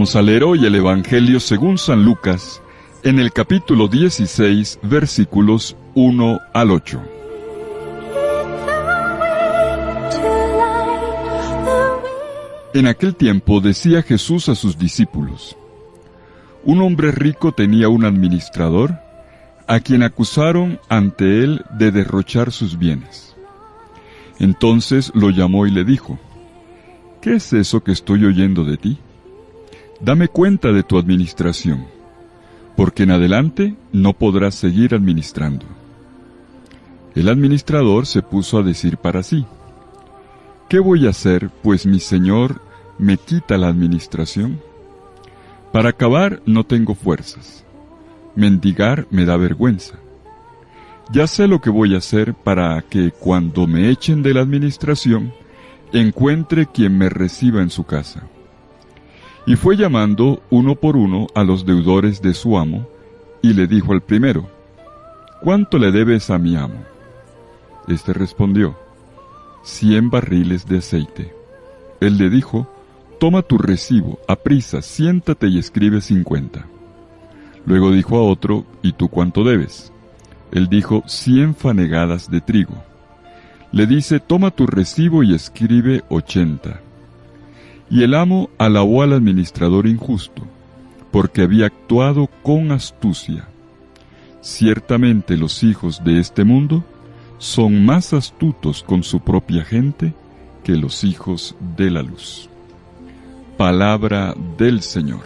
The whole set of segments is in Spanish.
Vamos a leer hoy el Evangelio según San Lucas, en el capítulo 16, versículos 1 al 8. En aquel tiempo decía Jesús a sus discípulos: un hombre rico tenía un administrador, a quien acusaron ante él de derrochar sus bienes. Entonces lo llamó y le dijo: ¿qué es eso que estoy oyendo de ti? Dame cuenta de tu administración, porque en adelante no podrás seguir administrando. El administrador se puso a decir para sí: ¿qué voy a hacer, pues mi señor me quita la administración? Para acabar no tengo fuerzas. Mendigar me da vergüenza. Ya sé lo que voy a hacer para que cuando me echen de la administración, encuentre quien me reciba en su casa. Y fue llamando uno por uno a los deudores de su amo, y le dijo al primero: ¿cuánto le debes a mi amo? Este respondió: 100 barriles de aceite. Él le dijo: toma tu recibo, aprisa, siéntate y escribe 50. Luego dijo a otro: ¿y tú cuánto debes? Él dijo: 100 fanegadas de trigo. Le dice: toma tu recibo y escribe 80. Y el amo alabó al administrador injusto, porque había actuado con astucia. Ciertamente los hijos de este mundo son más astutos con su propia gente que los hijos de la luz. Palabra del Señor.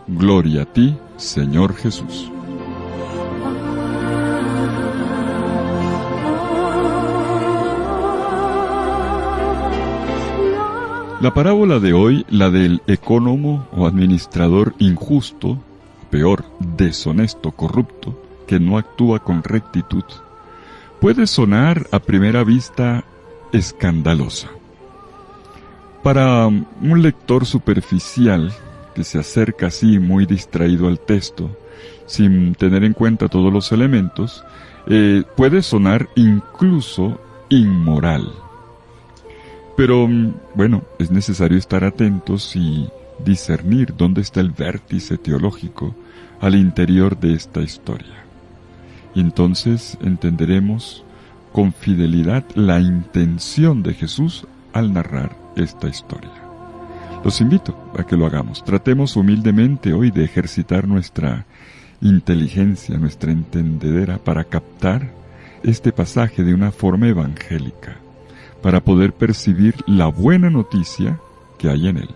Gloria a ti, Señor Jesús. La parábola de hoy, la del ecónomo o administrador injusto, o peor, deshonesto, corrupto, que no actúa con rectitud, puede sonar a primera vista escandalosa. Para un lector superficial que se acerca así muy distraído al texto, sin tener en cuenta todos los elementos, puede sonar incluso inmoral. Pero, bueno, es necesario estar atentos y discernir dónde está el vértice teológico al interior de esta historia. Y entonces entenderemos con fidelidad la intención de Jesús al narrar esta historia. Los invito a que lo hagamos. Tratemos humildemente hoy de ejercitar nuestra inteligencia, nuestra entendedera, para captar este pasaje de una forma evangélica, para poder percibir la buena noticia que hay en él.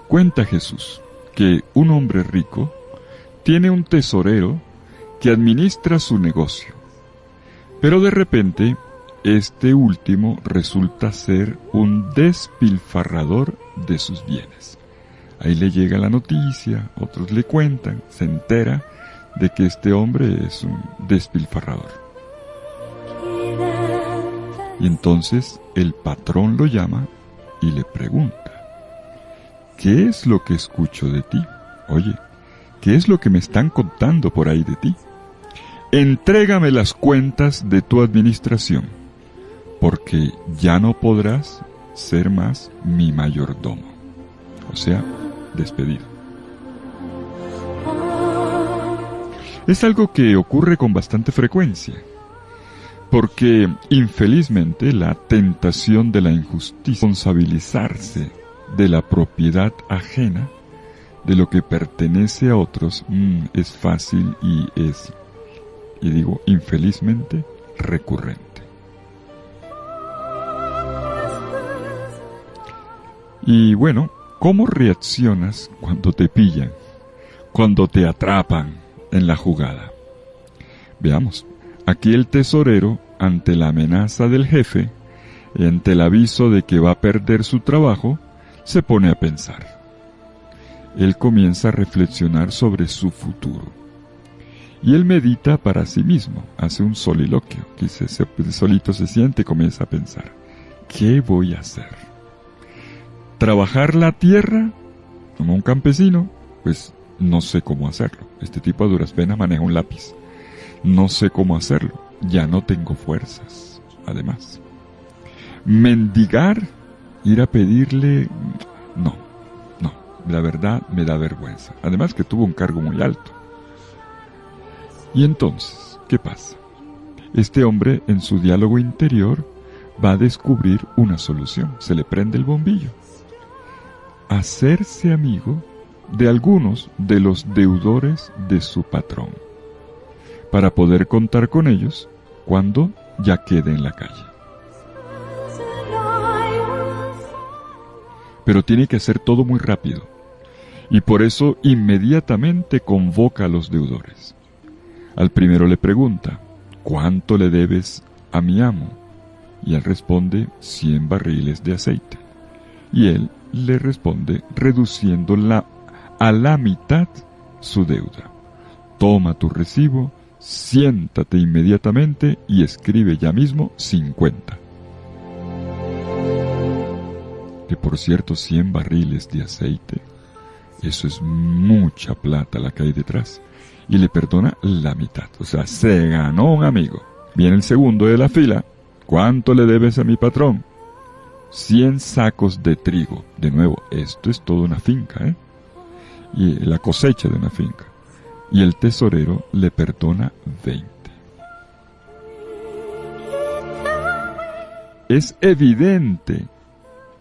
Cuenta Jesús que un hombre rico tiene un tesorero que administra su negocio, pero de repente este último resulta ser un despilfarrador de sus bienes. Ahí le llega la noticia, otros le cuentan, se entera de que este hombre es un despilfarrador. Y entonces el patrón lo llama y le pregunta: ¿qué es lo que escucho de ti? Oye, ¿qué es lo que me están contando por ahí de ti? Entrégame las cuentas de tu administración, porque ya no podrás ser más mi mayordomo. O sea, despedido. Es algo que ocurre con bastante frecuencia, porque infelizmente la tentación de la injusticia, responsabilizarse de la propiedad ajena, de lo que pertenece a otros, es fácil y digo infelizmente, recurrente. Y bueno, ¿cómo reaccionas cuando te pillan, cuando te atrapan en la jugada? Veamos. Aquí el tesorero, ante la amenaza del jefe, ante el aviso de que va a perder su trabajo, se pone a pensar. Él comienza a reflexionar sobre su futuro. Y él medita para sí mismo, hace un soliloquio, que solito se siente y comienza a pensar: ¿qué voy a hacer? ¿Trabajar la tierra como un campesino? Pues no sé cómo hacerlo. Este tipo a duras penas maneja un lápiz. No sé cómo hacerlo, ya no tengo fuerzas, además. Mendigar, ir a pedirle, no, la verdad me da vergüenza. Además que tuvo un cargo muy alto. Y entonces, ¿qué pasa? Este hombre, en su diálogo interior, va a descubrir una solución. Se le prende el bombillo. Hacerse amigo de algunos de los deudores de su patrón, para poder contar con ellos cuando ya quede en la calle. Pero tiene que hacer todo muy rápido, y por eso inmediatamente convoca a los deudores. Al primero le pregunta, ¿cuánto le debes a mi amo? Y él responde, 100 barriles de aceite. Y él le responde, reduciendo a la mitad su deuda. Toma tu recibo, siéntate inmediatamente y escribe ya mismo 50. Que por cierto, 100 barriles de aceite, eso es mucha plata la que hay detrás. Y le perdona la mitad, o sea, se ganó un amigo. Viene el segundo de la fila, ¿cuánto le debes a mi patrón? 100 sacos de trigo. De nuevo, esto es toda una finca, y la cosecha de una finca. Y el tesorero le perdona 20. Es evidente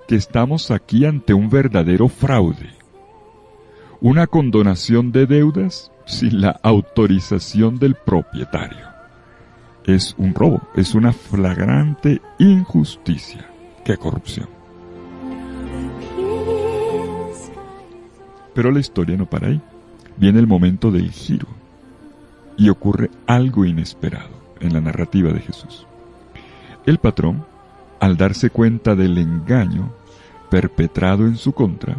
que estamos aquí ante un verdadero fraude. Una condonación de deudas sin la autorización del propietario. Es un robo, es una flagrante injusticia. ¡Qué corrupción! Pero la historia no para ahí. Viene el momento del giro y ocurre algo inesperado en la narrativa de Jesús. El patrón, al darse cuenta del engaño perpetrado en su contra,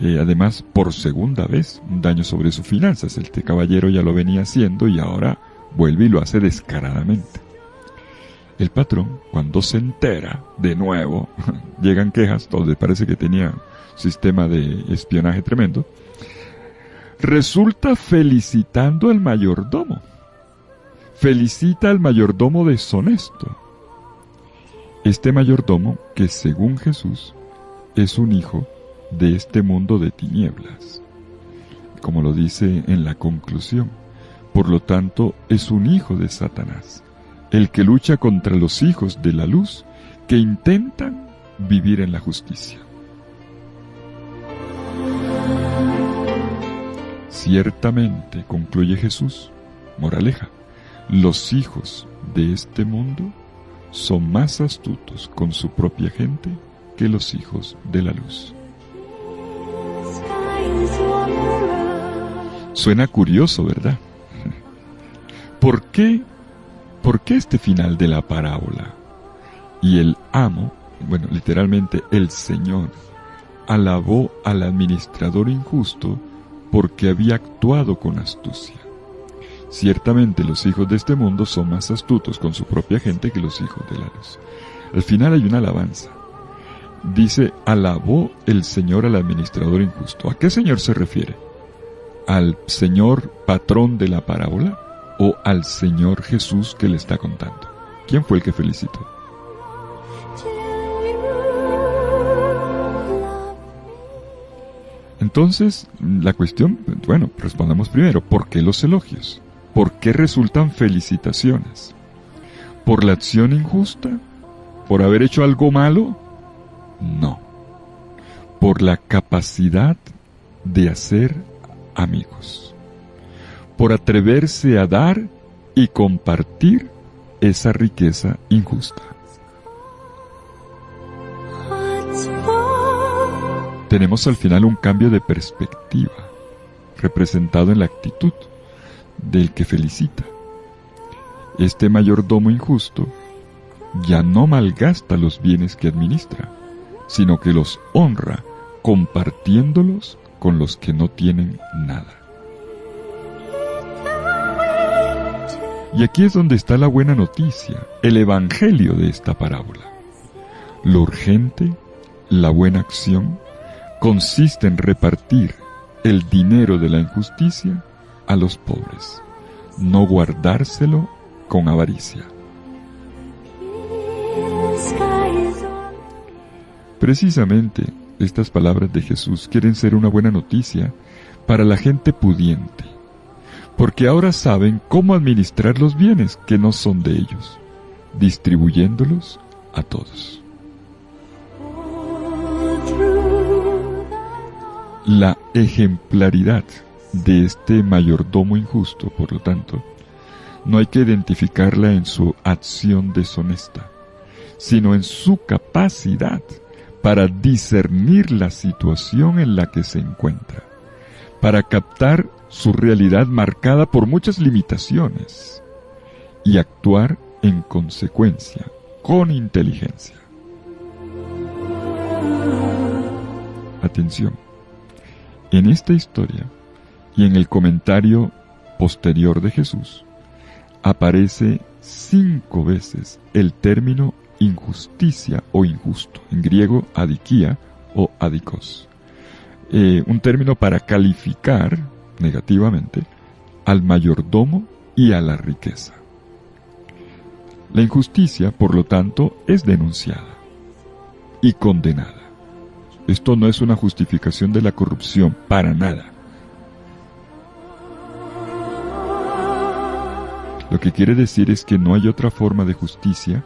además por segunda vez, un daño sobre sus finanzas, este caballero ya lo venía haciendo y ahora vuelve y lo hace descaradamente. El patrón, cuando se entera de nuevo, llegan quejas, donde parece que tenía sistema de espionaje tremendo, resulta felicitando al mayordomo. Felicita al mayordomo deshonesto. Este mayordomo, que según Jesús, es un hijo de este mundo de tinieblas, como lo dice en la conclusión. Por lo tanto, es un hijo de Satanás, el que lucha contra los hijos de la luz que intentan vivir en la justicia. Ciertamente, concluye Jesús, moraleja, los hijos de este mundo son más astutos con su propia gente que los hijos de la luz. Suena curioso, ¿verdad? ¿Por qué este final de la parábola? Y el amo, bueno, literalmente el Señor, alabó al administrador injusto porque había actuado con astucia. Ciertamente los hijos de este mundo son más astutos con su propia gente que los hijos de la luz. Al final hay una alabanza. Dice, alabó el Señor al administrador injusto. ¿A qué Señor se refiere? ¿Al Señor patrón de la parábola o al Señor Jesús que le está contando? ¿Quién fue el que felicitó? Entonces, la cuestión, bueno, respondamos primero, ¿por qué los elogios? ¿Por qué resultan felicitaciones? ¿Por la acción injusta? ¿Por haber hecho algo malo? No. Por la capacidad de hacer amigos. Por atreverse a dar y compartir esa riqueza injusta. Tenemos al final un cambio de perspectiva, representado en la actitud del que felicita. Este mayordomo injusto ya no malgasta los bienes que administra, sino que los honra compartiéndolos con los que no tienen nada. Y aquí es donde está la buena noticia, el evangelio de esta parábola. Lo urgente, la buena acción, consiste en repartir el dinero de la injusticia a los pobres, no guardárselo con avaricia. Precisamente, estas palabras de Jesús quieren ser una buena noticia para la gente pudiente, porque ahora saben cómo administrar los bienes que no son de ellos, distribuyéndolos a todos. La ejemplaridad de este mayordomo injusto, por lo tanto, no hay que identificarla en su acción deshonesta, sino en su capacidad para discernir la situación en la que se encuentra, para captar su realidad marcada por muchas limitaciones y actuar en consecuencia, con inteligencia. Atención, en esta historia y en el comentario posterior de Jesús, aparece 5 veces el término injusticia o injusto, en griego adikia o adikos, un término para calificar negativamente al mayordomo y a la riqueza. La injusticia, por lo tanto, es denunciada y condenada. Esto no es una justificación de la corrupción, para nada. Lo que quiere decir es que no hay otra forma de justicia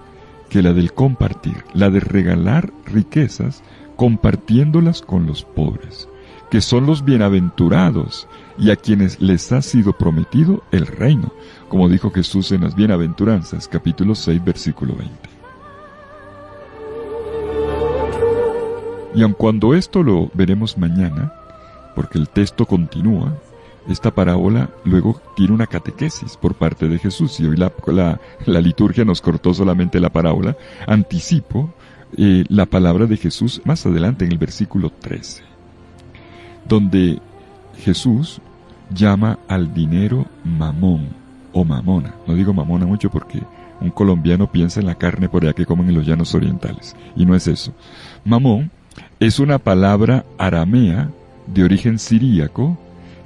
que la del compartir, la de regalar riquezas compartiéndolas con los pobres, que son los bienaventurados y a quienes les ha sido prometido el reino, como dijo Jesús en las Bienaventuranzas, capítulo 6, versículo 20. Y aun cuando esto lo veremos mañana, porque el texto continúa, esta parábola luego tiene una catequesis por parte de Jesús, y hoy la liturgia nos cortó solamente la parábola. Anticipo la palabra de Jesús más adelante en el versículo 13, donde Jesús llama al dinero mamón o mamona. No digo mamona mucho porque un colombiano piensa en la carne por allá que comen en los llanos orientales, y no es eso. Mamón es una palabra aramea de origen siríaco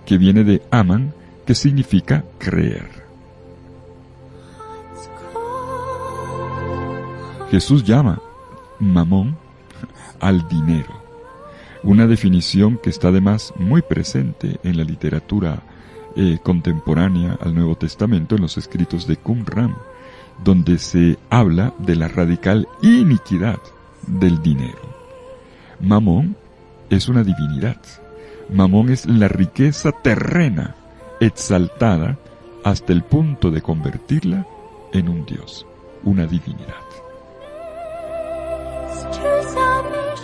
que viene de aman, que significa creer. Jesús llama mamón al dinero, una definición que está además muy presente en la literatura contemporánea al Nuevo Testamento, en los escritos de Qumran, donde se habla de la radical iniquidad del dinero. Mamón es una divinidad. Mamón es la riqueza terrena exaltada hasta el punto de convertirla en un dios, una divinidad.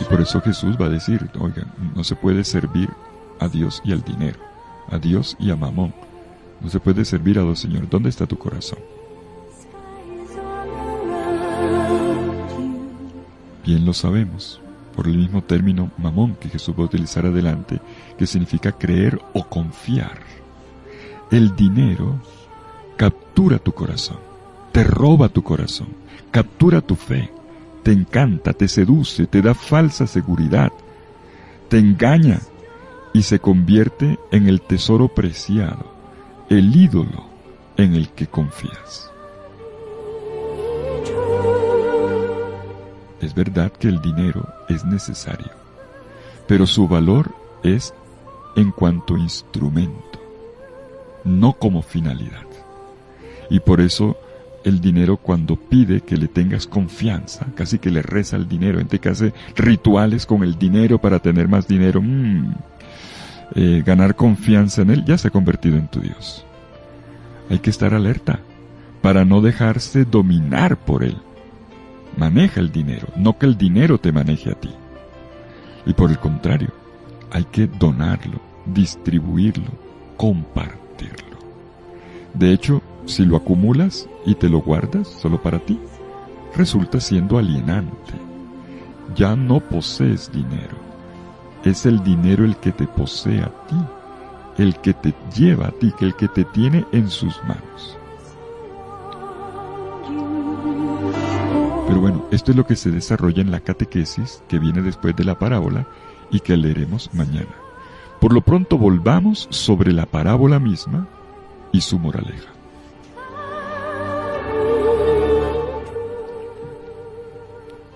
Y por eso Jesús va a decir, oigan, no se puede servir a Dios y al dinero, a Dios y a Mamón. No se puede servir a dos señores. ¿Dónde está tu corazón? Bien lo sabemos, por el mismo término mamón que Jesús va a utilizar adelante, que significa creer o confiar. El dinero captura tu corazón, te roba tu corazón, captura tu fe, te encanta, te seduce, te da falsa seguridad, te engaña y se convierte en el tesoro preciado, el ídolo en el que confías. Es verdad que el dinero es necesario, pero su valor es en cuanto instrumento, no como finalidad. Y por eso el dinero, cuando pide que le tengas confianza, casi que le reza al dinero, gente que hace rituales con el dinero para tener más dinero, ganar confianza en él, ya se ha convertido en tu Dios. Hay que estar alerta para no dejarse dominar por él. Maneja el dinero, no que el dinero te maneje a ti. Y por el contrario, hay que donarlo, distribuirlo, compartirlo. De hecho, si lo acumulas y te lo guardas solo para ti, resulta siendo alienante. Ya no posees dinero. Es el dinero el que te posee a ti, el que te lleva a ti, el que te tiene en sus manos. Pero bueno, esto es lo que se desarrolla en la catequesis que viene después de la parábola y que leeremos mañana. Por lo pronto volvamos sobre la parábola misma y su moraleja.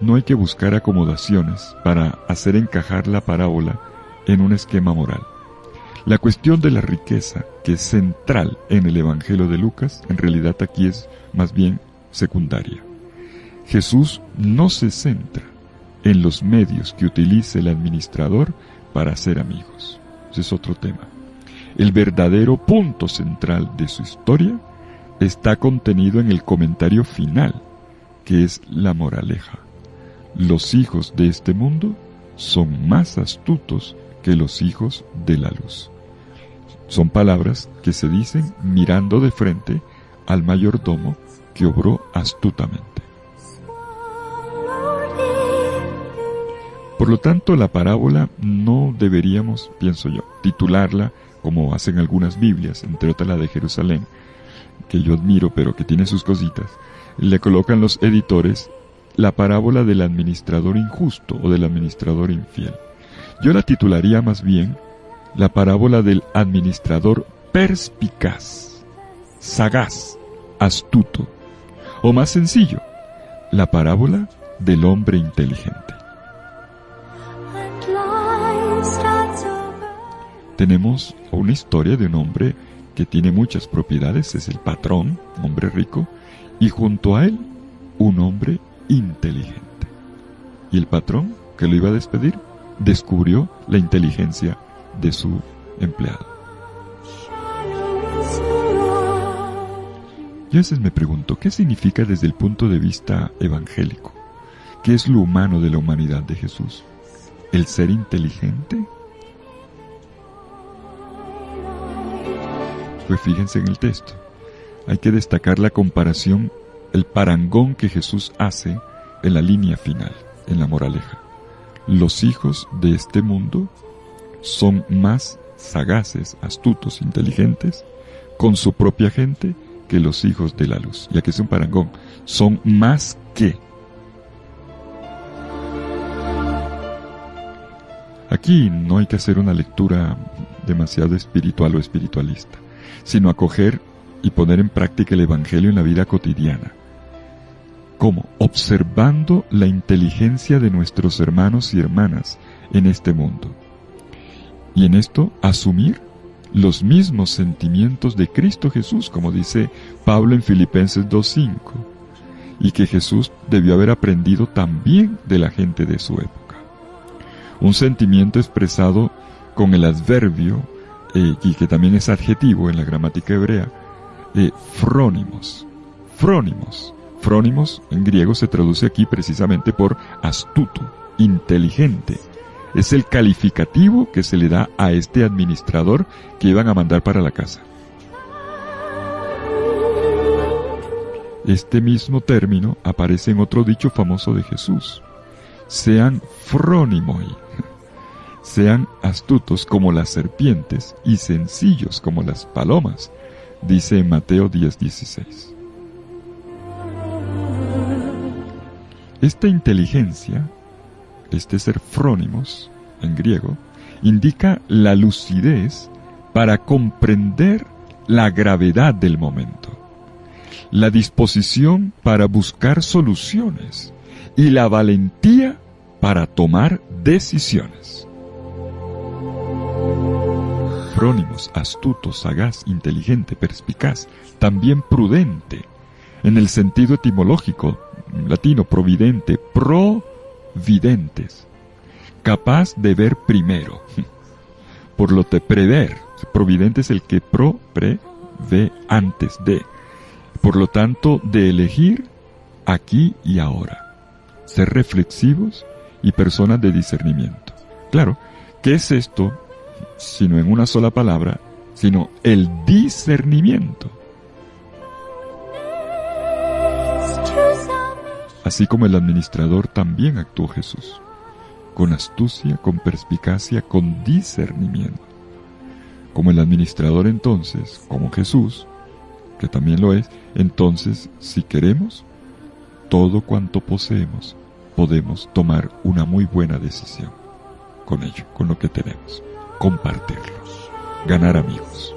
no hay que buscar acomodaciones para hacer encajar la parábola en un esquema moral. La cuestión de la riqueza, que es central en el Evangelio de Lucas, en realidad aquí es más bien secundaria. Jesús no se centra en los medios que utilice el administrador para hacer amigos. Ese es otro tema. El verdadero punto central de su historia está contenido en el comentario final, que es la moraleja. Los hijos de este mundo son más astutos que los hijos de la luz. Son palabras que se dicen mirando de frente al mayordomo que obró astutamente. Por lo tanto, la parábola no deberíamos, pienso yo, titularla como hacen algunas Biblias, entre otras la de Jerusalén, que yo admiro pero que tiene sus cositas. Le colocan los editores la parábola del administrador injusto o del administrador infiel. Yo la titularía más bien la parábola del administrador perspicaz, sagaz, astuto, o más sencillo, la parábola del hombre inteligente. Tenemos una historia de un hombre que tiene muchas propiedades, es el patrón, un hombre rico, y junto a él, un hombre inteligente. Y el patrón, que lo iba a despedir, descubrió la inteligencia de su empleado. Yo a veces me pregunto, ¿qué significa desde el punto de vista evangélico? ¿Qué es lo humano de la humanidad de Jesús? ¿El ser inteligente? Pues fíjense en el texto. Hay que destacar la comparación, el parangón que Jesús hace en la línea final, en la moraleja. Los hijos de este mundo son más sagaces, astutos, inteligentes con su propia gente que los hijos de la luz. Y aquí es un parangón. Son más que. Aquí no hay que hacer una lectura demasiado espiritual o espiritualista, sino acoger y poner en práctica el Evangelio en la vida cotidiana. ¿Cómo? Observando la inteligencia de nuestros hermanos y hermanas en este mundo. Y en esto asumir los mismos sentimientos de Cristo Jesús, como dice Pablo en Filipenses 2:5, y que Jesús debió haber aprendido también de la gente de su época. Un sentimiento expresado con el adverbio, y que también es adjetivo en la gramática hebrea, frónimos. Frónimos. Frónimos en griego se traduce aquí precisamente por astuto, inteligente. Es el calificativo que se le da a este administrador que iban a mandar para la casa. Este mismo término aparece en otro dicho famoso de Jesús. Sean frónimoi. Sean astutos como las serpientes y sencillos como las palomas, dice en Mateo 10:16. Esta inteligencia, este ser frónimos, en griego, indica la lucidez para comprender la gravedad del momento, la disposición para buscar soluciones y la valentía para tomar decisiones. Frónimos, astuto, sagaz, inteligente, perspicaz, también prudente, en el sentido etimológico, latino, providente, providentes, capaz de ver primero, por lo de prever, providente es el que ve antes de, por lo tanto, de elegir aquí y ahora, ser reflexivos y personas de discernimiento. Claro, ¿qué es esto? Sino en una sola palabra, sino el discernimiento. Así como el administrador también actuó Jesús, con astucia, con perspicacia, con discernimiento. Como el administrador entonces, como Jesús, que también lo es, entonces, si queremos, todo cuanto poseemos, podemos tomar una muy buena decisión con ello, con lo que tenemos. Compartirlo, ganar amigos.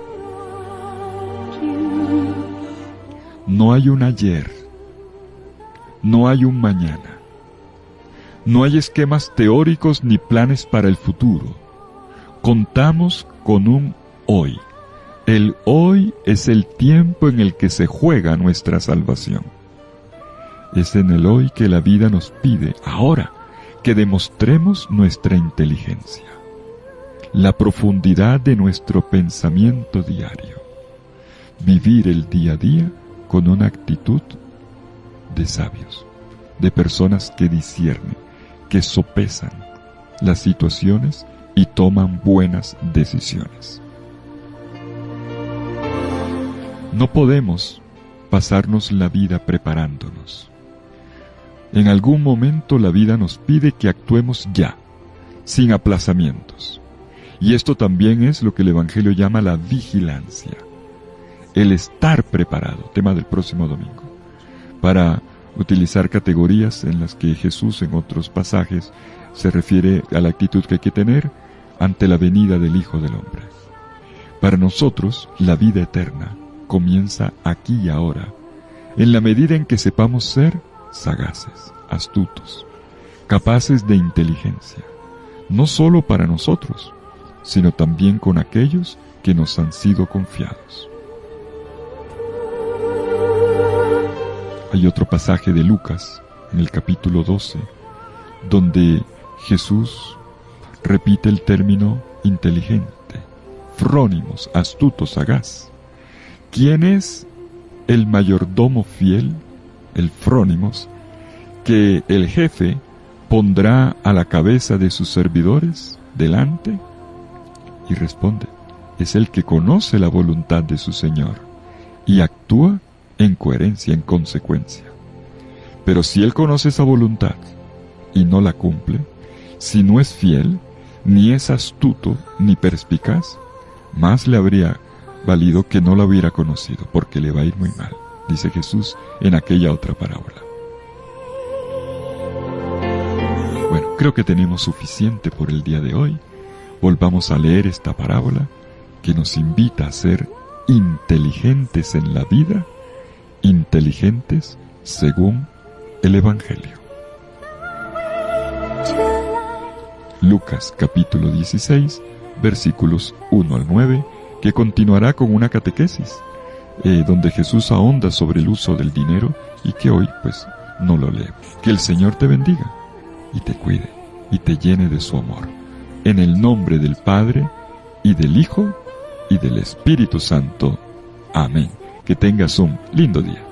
No hay un ayer, no hay un mañana, No hay esquemas teóricos ni planes para el futuro. Contamos con un hoy. El hoy es el tiempo en el que se juega nuestra salvación. Es en el hoy que la vida nos pide, ahora, que demostremos nuestra inteligencia, la profundidad de nuestro pensamiento diario, vivir el día a día con una actitud de sabios, de personas que disciernen, que sopesan las situaciones y toman buenas decisiones. No podemos pasarnos la vida preparándonos. En algún momento la vida nos pide que actuemos ya, sin aplazamientos. Y esto también es lo que el Evangelio llama la vigilancia. El estar preparado, tema del próximo domingo, para utilizar categorías en las que Jesús en otros pasajes se refiere a la actitud que hay que tener ante la venida del Hijo del Hombre. Para nosotros, la vida eterna comienza aquí y ahora, en la medida en que sepamos ser sagaces, astutos, capaces de inteligencia, no solo para nosotros, sino también con aquellos que nos han sido confiados. Hay otro pasaje de Lucas, en el capítulo 12, donde Jesús repite el término inteligente, frónimos, astuto, sagaz. ¿Quién es el mayordomo fiel, el frónimos, que el jefe pondrá a la cabeza de sus servidores delante? Y responde, es el que conoce la voluntad de su Señor y actúa en coherencia, en consecuencia. Pero si él conoce esa voluntad y no la cumple, si no es fiel, ni es astuto, ni perspicaz, más le habría valido que no la hubiera conocido, porque le va a ir muy mal, dice Jesús en aquella otra parábola. Bueno, creo que tenemos suficiente por el día de hoy. Volvamos a leer esta parábola que nos invita a ser inteligentes en la vida, inteligentes según el Evangelio. Lucas capítulo 16, versículos 1 al 9, que continuará con una catequesis, donde Jesús ahonda sobre el uso del dinero y que hoy pues no lo leemos. Que el Señor te bendiga y te cuide y te llene de su amor. En el nombre del Padre y del Hijo y del Espíritu Santo. Amén. Que tengas un lindo día.